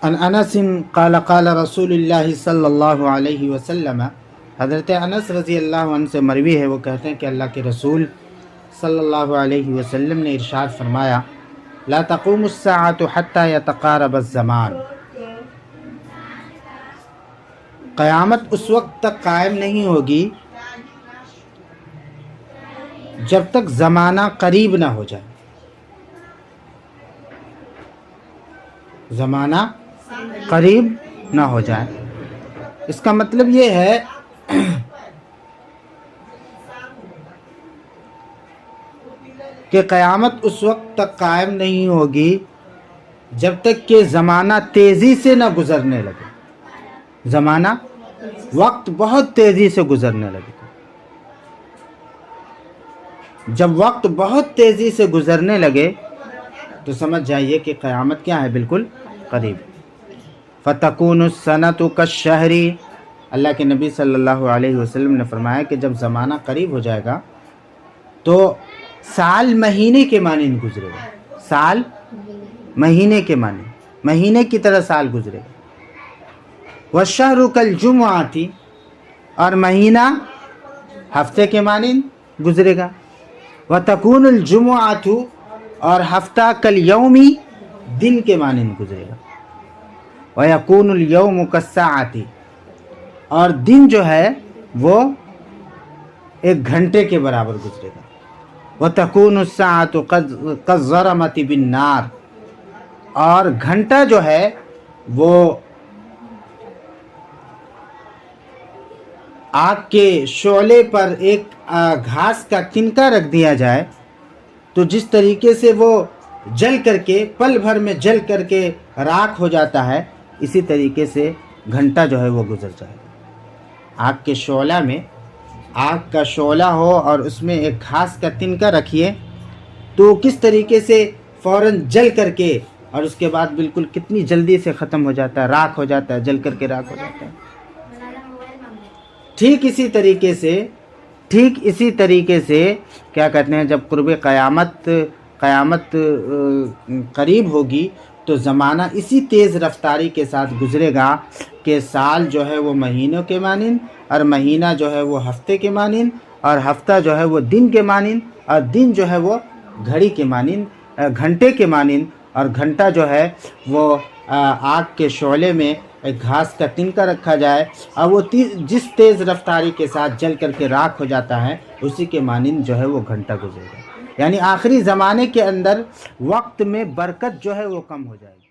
عن انس قال قال رسول اللہ صلی اللہ علیہ وسلم، حضرت انس رضی اللہ عنہ سے مروی ہے، وہ کہتے ہیں کہ اللہ کے رسول صلی اللہ علیہ وسلم نے ارشاد فرمایا، لا تقوم الساعة حتى يتقارب الزمان، قیامت اس وقت تک قائم نہیں ہوگی جب تک زمانہ قریب نہ ہو جائے۔ زمانہ قریب نہ ہو جائے، اس کا مطلب یہ ہے کہ قیامت اس وقت تک قائم نہیں ہوگی جب تک کہ زمانہ تیزی سے نہ گزرنے لگے۔ زمانہ، وقت بہت تیزی سے گزرنے لگے۔ جب وقت بہت تیزی سے گزرنے لگے تو سمجھ جائیے کہ قیامت کیا ہے، بالکل قریب۔ فَتَكُونُ السَّنَةُ كَالشَّهْرِ، اللہ کے نبی صلی اللہ علیہ وسلم نے فرمایا کہ جب زمانہ قریب ہو جائے گا تو سال مہینے کے مانند گزرے گا۔ سال مہینے کے مانند، مہینے کی طرح سال گزرے گا۔ وَالشَّهْرُ كَالْجُمُعَةِ، اور مہینہ ہفتے کے مانند گزرے گا۔ وَتَكُونُ الْجُمُعَةُ، اور ہفتہ کالیومی، دن کے مانند گزرے گا۔ وَيَكُونُ الْيَوْمُ كَالسَّاعَةِ، اور دن جو ہے وہ ایک گھنٹے کے برابر گزرے گا۔ وَتَكُونُ السَّاعَةُ كَالظَّلَمَةِ بِالنَّارِ، اور گھنٹہ جو ہے وہ آگ کے شعلے پر ایک گھاس کا تنکا رکھ دیا جائے تو جس طریقے سے وہ جل کر کے، پل بھر میں جل کر کے راکھ ہو جاتا ہے، اسی طریقے سے گھنٹہ جو ہے وہ گزر جائے گا۔ آگ کے شعلہ میں، آگ کا شعلہ ہو اور اس میں ایک گھاس کا تنکا رکھیے تو کس طریقے سے فوراً جل کر کے، اور اس کے بعد بالکل کتنی جلدی سے ختم ہو جاتا ہے، راکھ ہو جاتا ہے، جل کر کے راکھ ہو جاتا ہے۔ ٹھیک اسی طریقے سے کیا کہتے ہیں، جب قرب قیامت قریب ہوگی تو زمانہ اسی تیز رفتاری کے ساتھ گزرے گا کہ سال جو ہے وہ مہینوں کے مانند، اور مہینہ جو ہے وہ ہفتے کے مانند، اور ہفتہ جو ہے وہ دن کے مانند، اور دن جو ہے وہ گھڑی کے مانند، گھنٹے کے مانند، اور گھنٹہ جو ہے وہ آگ کے شعلے میں ایک گھاس کا تنکا رکھا جائے اور وہ جس تیز رفتاری کے ساتھ جل کر کے راکھ ہو جاتا ہے، اسی کے مانند جو ہے وہ گھنٹہ گزرے گا۔ یعنی آخری زمانے کے اندر وقت میں برکت جو ہے وہ کم ہو جائے گی۔